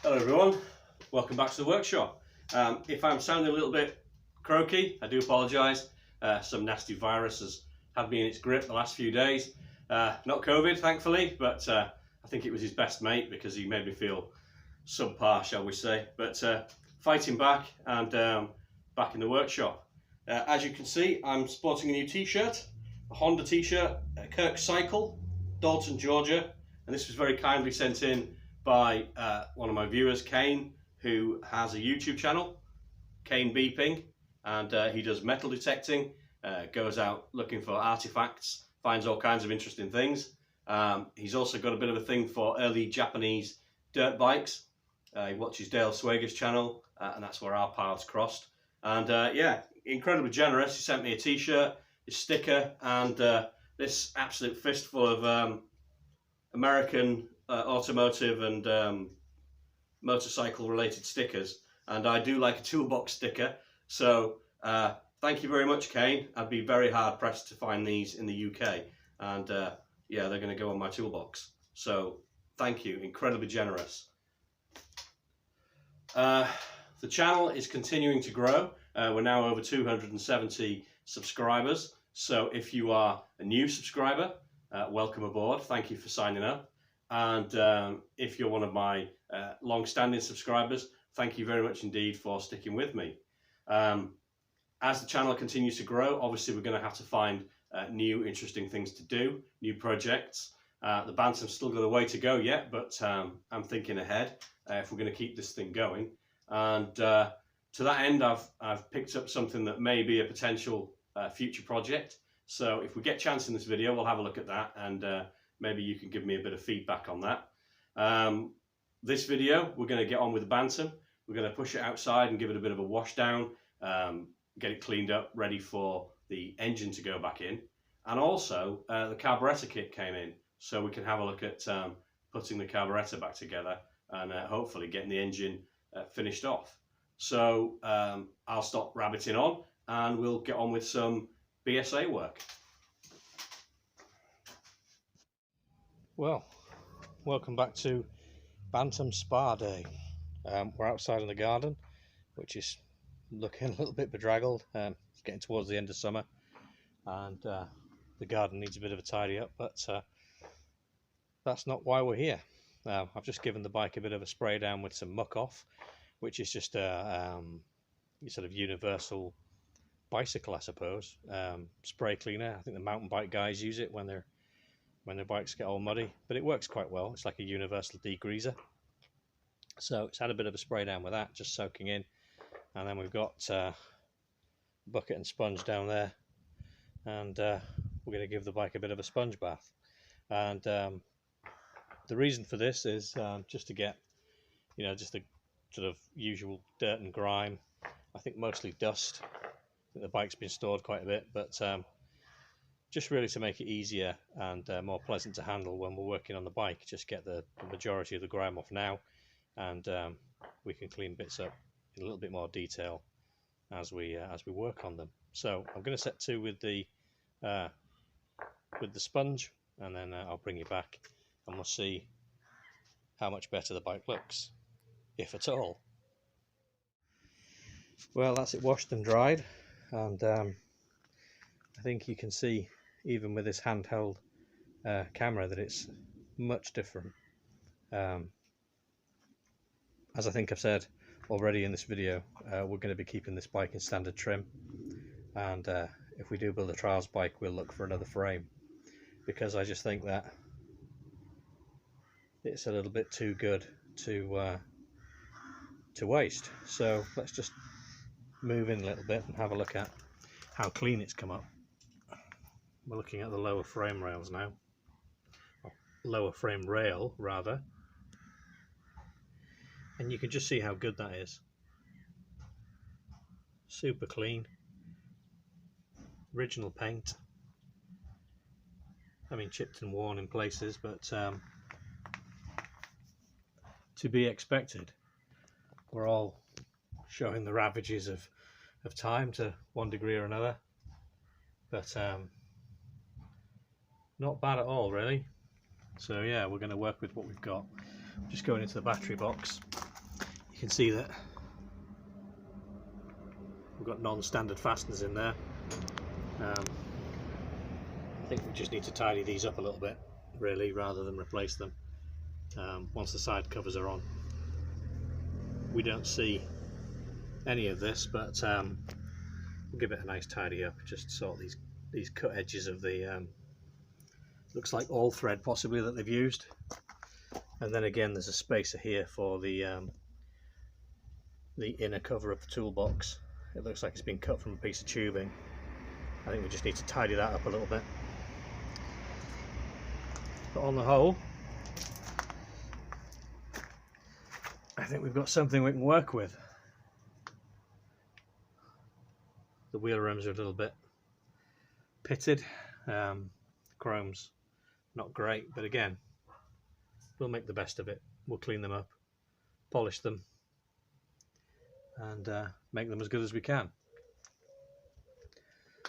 Hello everyone, welcome back to the workshop. If I'm sounding a little bit croaky, I do apologise. Some nasty virus has had me in its grip the last few days. Not COVID, thankfully, but I think it was his best mate because he made me feel subpar, shall we say. But fighting back and back in the workshop. As you can see, I'm sporting a new t-shirt, a Honda t-shirt, Kirk Cycle, Dalton, Georgia, and this was very kindly sent in by one of my viewers, Kane, who has a YouTube channel, Kane Beeping, and he does metal detecting, goes out looking for artifacts, finds all kinds of interesting things. He's also got a bit of a thing for early Japanese dirt bikes. He watches Dale Swager's channel, and that's where our paths crossed. And yeah, incredibly generous. He sent me a t-shirt, a sticker, and this absolute fistful of American automotive and motorcycle related stickers, and I do like a toolbox sticker, so thank you very much, Kane. I'd be very hard pressed to find these in the UK, and yeah, they're going to go on my toolbox, so thank you, incredibly generous. The channel is continuing to grow. We're now over 270 subscribers, so if you are a new subscriber, welcome aboard, thank you for signing up. And if you're one of my long-standing subscribers, thank you very much indeed for sticking with me. As the channel continues to grow, obviously we're going to have to find new interesting things to do, new projects. The Bantam's still got a way to go yet, but I'm thinking ahead if we're going to keep this thing going. And to that end, I've picked up something that may be a potential future project. So if we get a chance in this video, we'll have a look at that, and maybe you can give me a bit of feedback on that. This video, we're going to get on with the Bantam. We're going to push it outside and give it a bit of a wash down, get it cleaned up, ready for the engine to go back in. And also, the carburetor kit came in, so we can have a look at putting the carburetor back together and hopefully getting the engine finished off. So I'll stop rabbiting on and we'll get on with some BSA work. Well, welcome back to Bantam Spa Day. We're outside in the garden, which is looking a little bit bedraggled. It's getting towards the end of summer, and the garden needs a bit of a tidy up, but that's not why we're here. I've just given the bike a bit of a spray down with some muck off, which is just a sort of universal bicycle, I suppose, spray cleaner. I think the mountain bike guys use it when their bikes get all muddy, but it works quite well. It's like a universal degreaser. So it's had a bit of a spray down with that, just soaking in, and then we've got bucket and sponge down there, and we're going to give the bike a bit of a sponge bath. And the reason for this is just to get, just the sort of usual dirt and grime. I think mostly dust. I think the bike's been stored quite a bit, but just really to make it easier and more pleasant to handle when we're working on the bike. Just get the majority of the grime off now, and we can clean bits up in a little bit more detail as we work on them. So I'm going to set to with the sponge, and then I'll bring you back and we'll see how much better the bike looks, if at all. Well, that's it washed and dried, and I think you can see, even with this handheld camera, that it's much different. As I think I've said already in this video, we're going to be keeping this bike in standard trim, and if we do build a trials bike, we'll look for another frame, because I just think that it's a little bit too good to waste. So let's just move in a little bit and have a look at how clean it's come up. We're looking at the lower frame rails now, or lower frame rail rather, and you can just see how good that is. Super clean, original paint. I mean, chipped and worn in places, but to be expected. We're all showing the ravages of time to one degree or another, but not bad at all, really. So yeah, we're going to work with what we've got. Just going into the battery box, You can see that we've got non-standard fasteners in there. I think we just need to tidy these up a little bit, really, rather than replace them. Once the side covers are on, we don't see any of this, but we'll give it a nice tidy up. Just sort these cut edges of the looks like all thread possibly that they've used, and then again there's a spacer here for the inner cover of the toolbox. It looks like it's been cut from a piece of tubing. I think we just need to tidy that up a little bit. But on the whole, I think we've got something we can work with. The wheel rims are a little bit pitted. Chrome's not great, but again, we'll make the best of it. We'll clean them up, polish them, and make them as good as we can.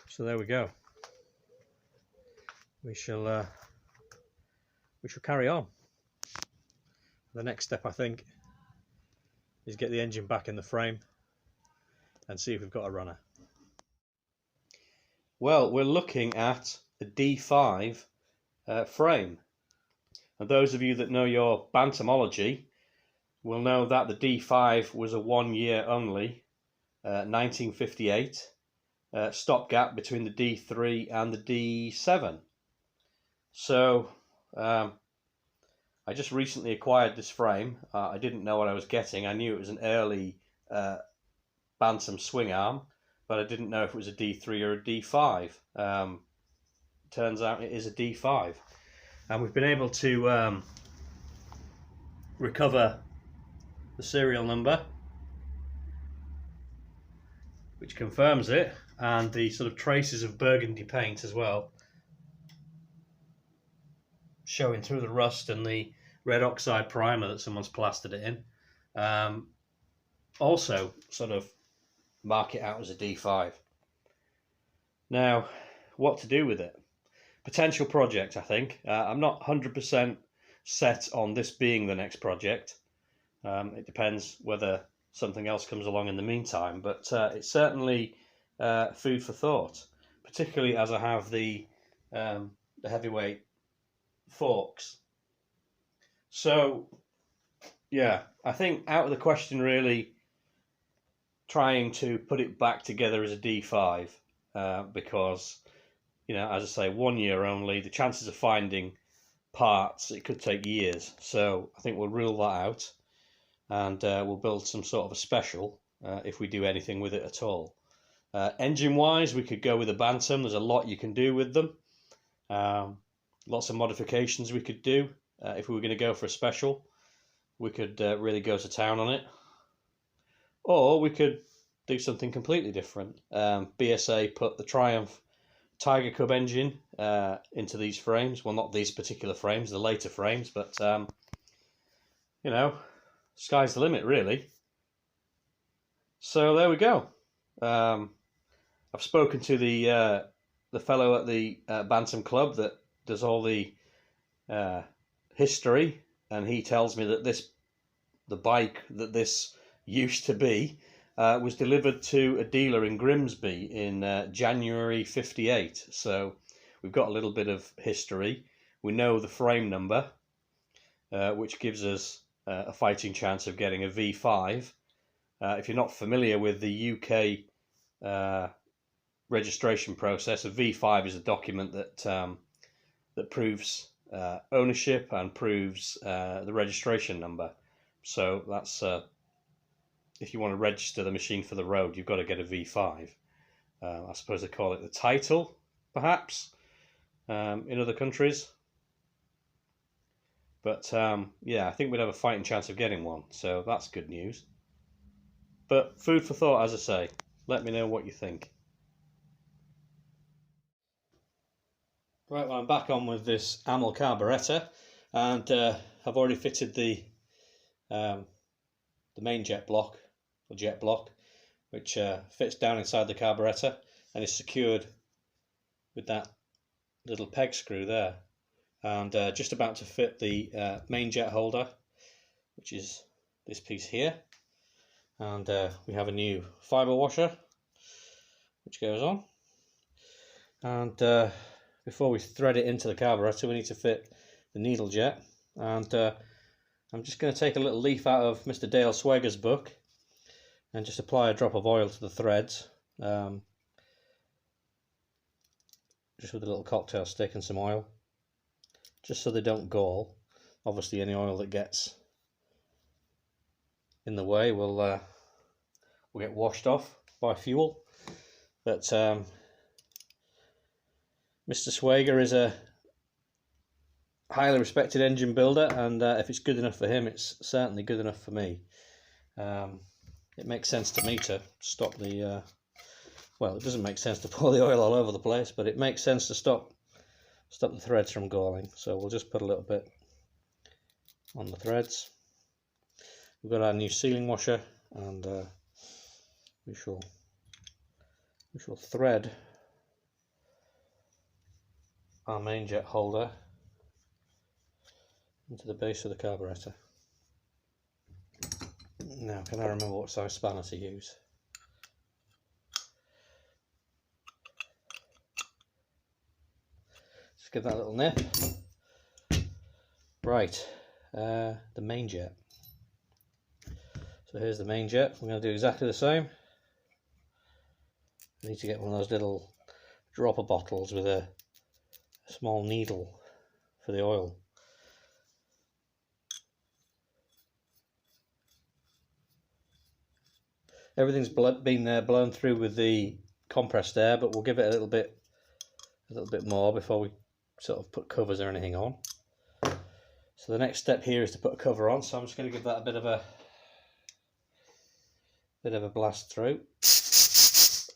So there we go. We shall carry on. The next step, I think, is get the engine back in the frame and see if we've got a runner. Well, we're looking at a D5 frame, and those of you that know your bantamology will know that the D5 was a 1 year only, 1958 stopgap between the D3 and the D7. So I just recently acquired this frame. I didn't know what I was getting. I knew it was an early Bantam swing arm, but I didn't know if it was a D3 or a D5. Turns out it is a D5, and we've been able to recover the serial number, which confirms it, and the sort of traces of burgundy paint as well, showing through the rust and the red oxide primer that someone's plastered it in. Also sort of mark it out as a D5. Now, what to do with it? Potential project, I think. I'm not 100% set on this being the next project. It depends whether something else comes along in the meantime, but it's certainly food for thought, particularly as I have the heavyweight forks. So yeah, I think out of the question really trying to put it back together as a D5, because, you know, as I say, 1 year only, the chances of finding parts, it could take years. So I think we'll rule that out, and we'll build some sort of a special if we do anything with it at all. Engine wise, we could go with a Bantam. There's a lot you can do with them. Lots of modifications we could do. If we were going to go for a special, we could really go to town on it. Or we could do something completely different. BSA put the Triumph Tiger Cub engine into these frames. Well, not these particular frames, the later frames, but you know, sky's the limit really. So there we go. I've spoken to the fellow at the Bantam Club that does all the history, and he tells me that the bike that this used to be was delivered to a dealer in Grimsby in January '58. So we've got a little bit of history. We know the frame number, which gives us a fighting chance of getting a V5. If you're not familiar with the UK registration process, a V5 is a document that that proves ownership and proves the registration number. So that's if you want to register the machine for the road, you've got to get a V5. I suppose they call it the title, perhaps, in other countries. But yeah, I think we'd have a fighting chance of getting one, so that's good news. But food for thought, as I say. Let me know what you think. Right, well, I'm back on with this Amal Carburettor, and I've already fitted the main jet block, which fits down inside the carburettor and is secured with that little peg screw there, and just about to fit the main jet holder, which is this piece here. and we have a new fibre washer which goes on, and before we thread it into the carburetor we need to fit the needle jet, and I'm just going to take a little leaf out of Mr. Dale Swager's book and just apply a drop of oil to the threads, just with a little cocktail stick and some oil, just so they don't gall. Obviously any oil that gets in the way will get washed off by fuel. But Mr. Swager is a highly respected engine builder, and if it's good enough for him, it's certainly good enough for me. It makes sense to me to stop the well, it doesn't make sense to pour the oil all over the place, but it makes sense to stop the threads from galling. So we'll just put a little bit on the threads. We've got our new sealing washer, and we shall thread our main jet holder into the base of the carburetor. Now, can I remember what size spanner to use? Just give that a little nip. Right, the main jet. So here's the main jet. We're going to do exactly the same. I need to get one of those little dropper bottles with a small needle for the oil. Everything's been blown through with the compressed air, but we'll give it a little bit more before we sort of put covers or anything on. So the next step here is to put a cover on. So I'm just going to give that a bit of a blast through. It's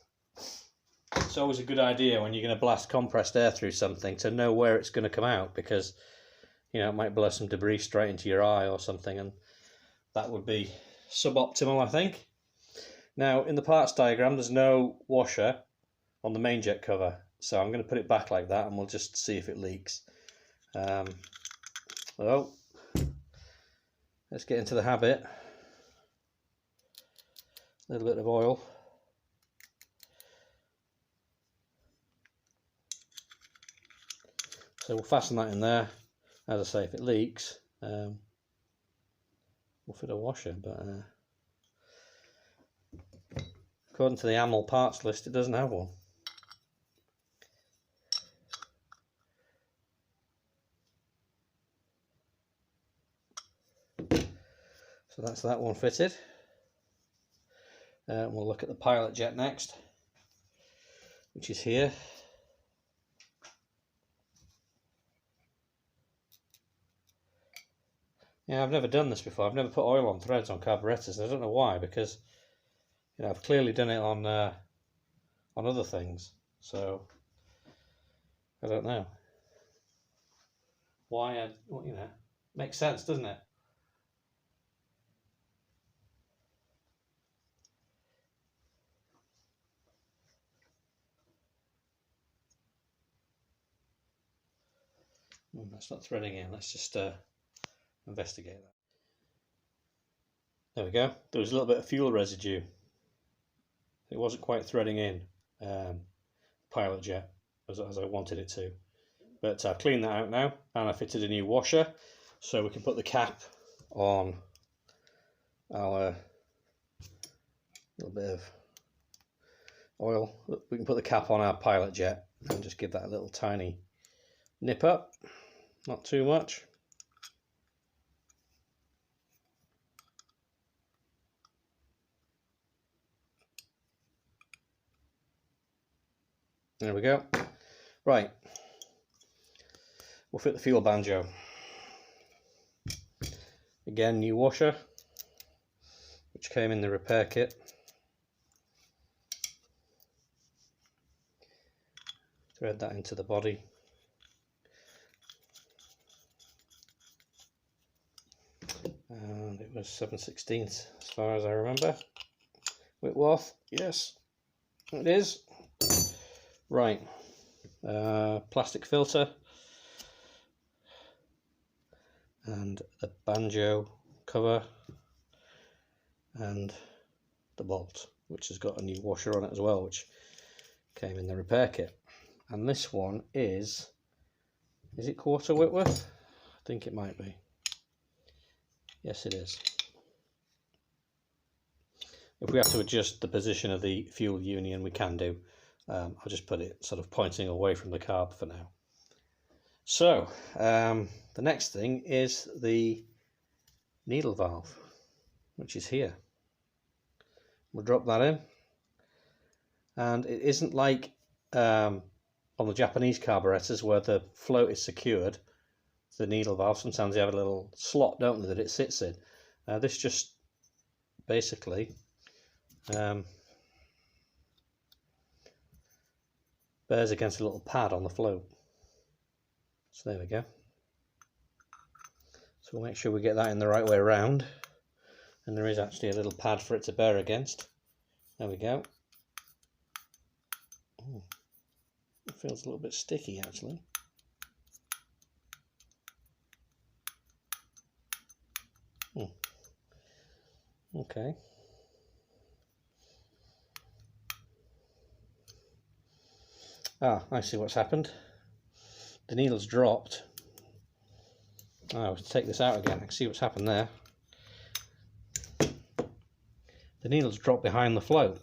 always a good idea when you're going to blast compressed air through something to know where it's going to come out, because you know it might blow some debris straight into your eye or something, and that would be suboptimal, I think. Now, in the parts diagram, there's no washer on the main jet cover, so I'm going to put it back like that, and we'll just see if it leaks. So, let's get into the habit. A little bit of oil. So we'll fasten that in there. As I say, if it leaks, we'll fit a washer, but according to the Amal parts list, it doesn't have one. So that's that one fitted. We'll look at the pilot jet next, which is here. Yeah, I've never done this before. I've never put oil on threads on carburetors. I don't know why, because you know I've clearly done it on other things. So I don't know why. You know, makes sense, doesn't it? That's not threading in. Let's just investigate that. There we go. There was a little bit of fuel residue. It wasn't quite threading in pilot jet as I wanted it to. But I've cleaned that out now, and I fitted a new washer, so we can put the cap on our little bit of oil. We can put the cap on our pilot jet and just give that a little tiny nip up. Not too much. There we go. Right. We'll fit the fuel banjo. Again, new washer, which came in the repair kit. Thread that into the body. And it was 7/16 as far as I remember. Whitworth, yes, it is. Right, plastic filter and the banjo cover and the bolt, which has got a new washer on it as well, which came in the repair kit. And this one is it quarter Whitworth? I think it might be. Yes, it is. If we have to adjust the position of the fuel union, we can do. I'll just put it sort of pointing away from the carb for now. So the next thing is the needle valve, which is here. We'll drop that in, and it isn't like on the Japanese carburetors where the float is secured to the needle valve. Sometimes they have a little slot, don't they, that it sits in. This just basically bears against a little pad on the float. So there we go. So we'll make sure we get that in the right way around, and there is actually a little pad for it to bear against. There we go. Ooh, it feels a little bit sticky actually. Okay. I see what's happened. The needle's dropped. I'll take this out again. I can see what's happened there. The needle's dropped behind the float.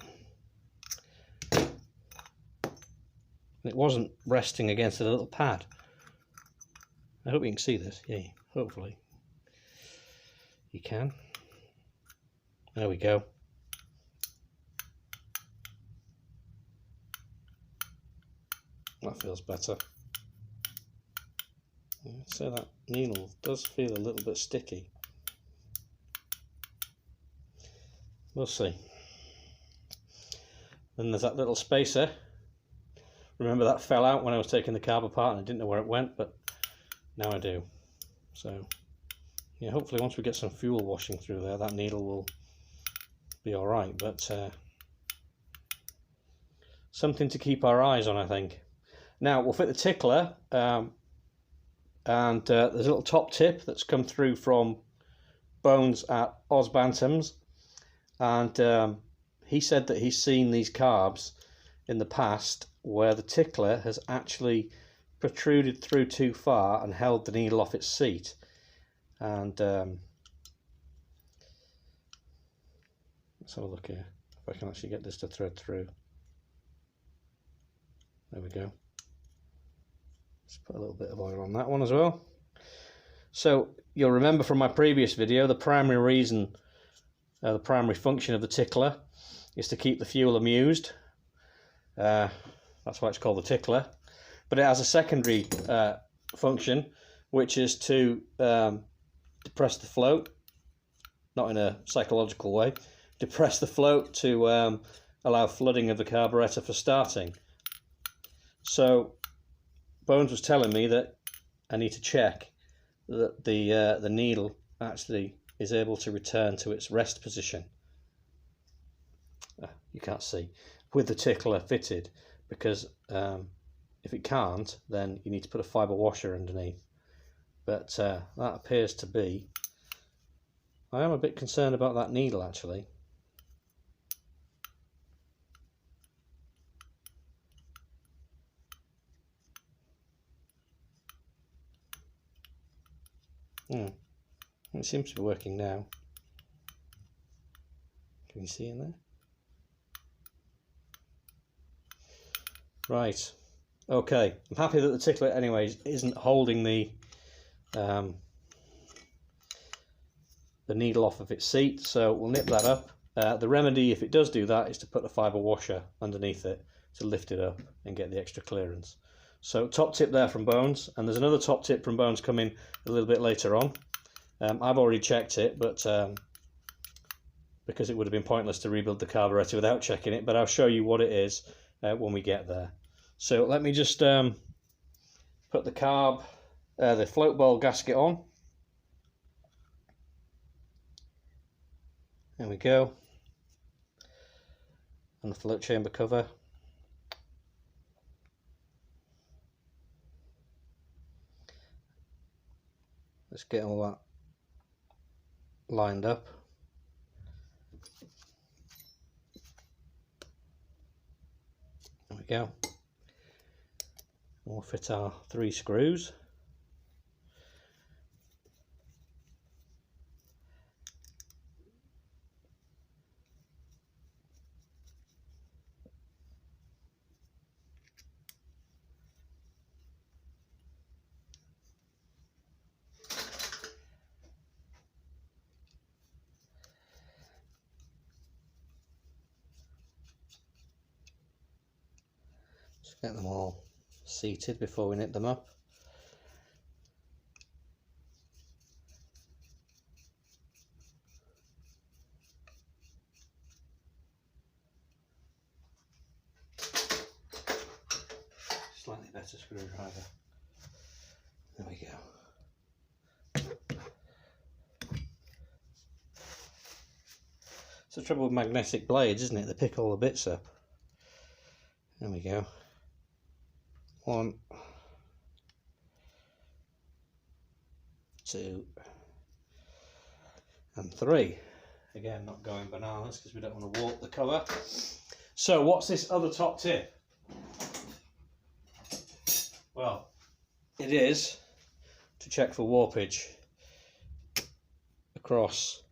It wasn't resting against a little pad. I hope you can see this. Yeah, hopefully you can. There we go. That feels better. So that needle does feel a little bit sticky. We'll see. Then there's that little spacer. Remember that fell out when I was taking the carb apart and I didn't know where it went, but now I do. So yeah, hopefully once we get some fuel washing through there, that needle will be alright, but something to keep our eyes on, I think. Now we'll fit the tickler, and there's a little top tip that's come through from Bones at Oz Bantams, and he said that he's seen these carbs in the past where the tickler has actually protruded through too far and held the needle off its seat. And let's have a look here if I can actually get this to thread through. There we go. Let's put a little bit of oil on that one as well. So you'll remember from my previous video, the primary reason, the primary function of the tickler is to keep the fuel amused. That's why it's called the tickler. But it has a secondary function, which is to depress the float, not in a psychological way, depress the float to allow flooding of the carburetor for starting. So Bones was telling me that I need to check that the needle actually is able to return to its rest position. You can't see with the tickler fitted, because if it can't, then you need to put a fibre washer underneath. But that appears to be. I am a bit concerned about that needle actually. It seems to be working now. Can you see in there? Right. Okay. I'm happy that the tickler, anyways, isn't holding the needle off of its seat, so we'll nip that up. The remedy, if it does do that, is to put a fibre washer underneath it to lift it up and get the extra clearance. So top tip there from Bones, and there's another top tip from Bones coming a little bit later on. I've already checked it, but because it would have been pointless to rebuild the carburetor without checking it, but I'll show you what it is when we get there. So let me just put the float bowl gasket on. There we go. And the float chamber cover. Let's get all that lined up. go. We'll fit our 3 screws. Just get them all seated before we knit them up. Slightly better screwdriver. There we go. It's the trouble with magnetic blades, isn't it? They pick all the bits up. There we go. 1, 2, and 3. Again, not going bananas because we don't want to warp the cover. So what's this other top tip? Well, it is to check for warpage across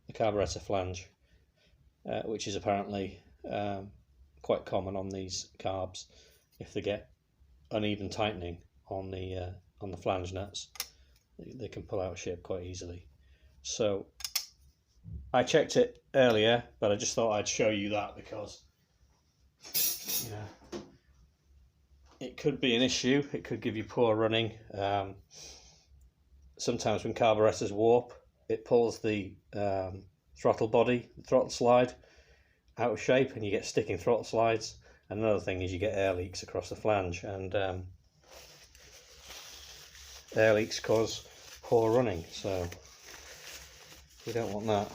the carburetor flange, which is apparently quite common on these carbs. If they get uneven tightening on the flange nuts, they can pull out of shape quite easily. So I checked it earlier, but I just thought I'd show you that because, you know, it could be an issue. It could give you poor running. Sometimes when carburetors warp, it pulls the throttle body, the throttle slide, out of shape, and you get sticking throttle slides. And another thing is you get air leaks across the flange, and air leaks cause poor running, so we don't want that.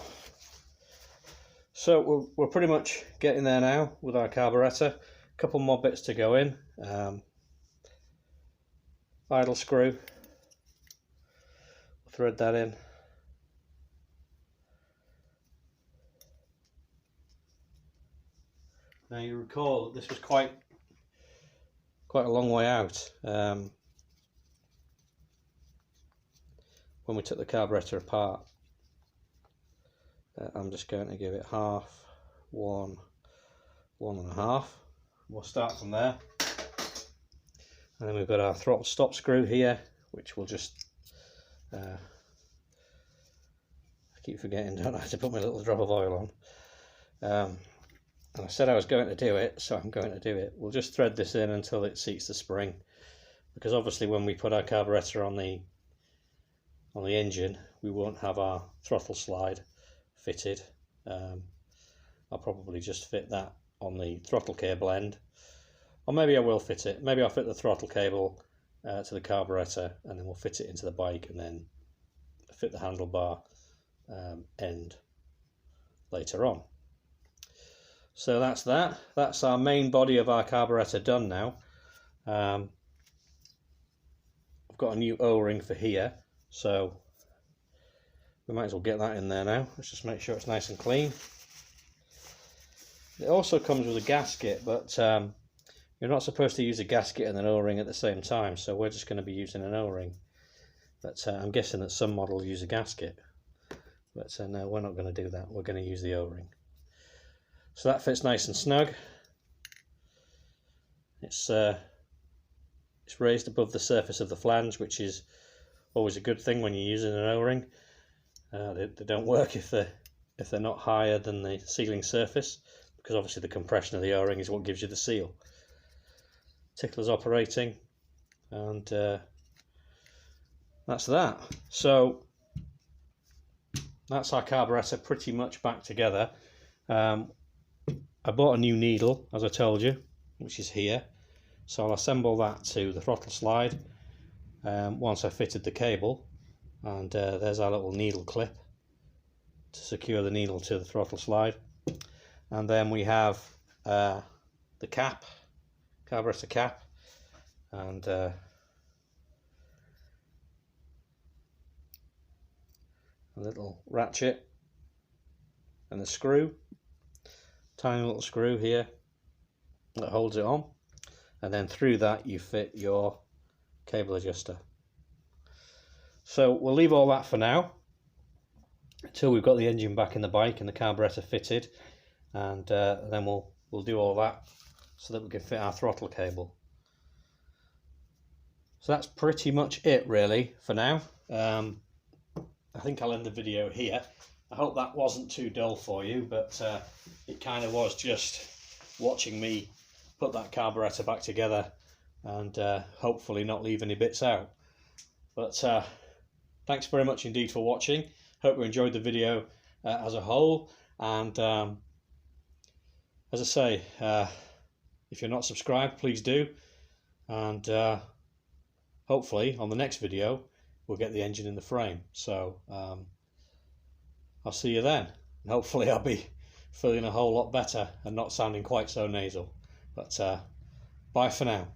So we're pretty much getting there now with our carburetor. A couple more bits to go in. Idle screw, thread that in. Now you recall that this was quite a long way out when we took the carburetor apart. I'm just going to give it half, 1, 1.5. We'll start from there. And then we've got our throttle stop screw here, which we'll just I keep forgetting, don't I, to put my little drop of oil on. And I said I was going to do it, so I'm going to do it. We'll just thread this in until it seats the spring, because obviously when we put our carburetor on the engine, we won't have our throttle slide fitted. I'll probably just fit that on the throttle cable end, or maybe I will fit it. Maybe I'll fit the throttle cable to the carburetor, and then we'll fit it into the bike, and then fit the handlebar end later on. So that's that. That's our main body of our carburetor done now. I've got a new O-ring for here, so we might as well get that in there now. Let's just make sure it's nice and clean. It also comes with a gasket, but you're not supposed to use a gasket and an O-ring at the same time, so we're just going to be using an O-ring. But I'm guessing that some models use a gasket, but no, we're not going to do that. We're going to use the O-ring. So that fits nice and snug. It's raised above the surface of the flange, which is always a good thing when you're using an O-ring. They don't work if they're not higher than the sealing surface, because obviously the compression of the O-ring is what gives you the seal. Tickler's operating, and that's that. So that's our carburetor pretty much back together. I bought a new needle, as I told you, which is here, so I'll assemble that to the throttle slide once I fitted the cable, and there's our little needle clip to secure the needle to the throttle slide. And then we have the cap, carburetor cap, and a little ratchet and a screw, tiny little screw here, that holds it on, and then through that you fit your cable adjuster. So we'll leave all that for now until we've got the engine back in the bike and the carburetor fitted, and then we'll do all that so that we can fit our throttle cable. So that's pretty much it really for now. I think I'll end the video here. I hope that wasn't too dull for you, but it kind of was, just watching me put that carburetor back together and hopefully not leave any bits out. But thanks very much indeed for watching. Hope you enjoyed the video as a whole, and as I say, if you're not subscribed, please do, and hopefully on the next video we'll get the engine in the frame. So I'll see you then, and hopefully I'll be feeling a whole lot better and not sounding quite so nasal. But bye for now.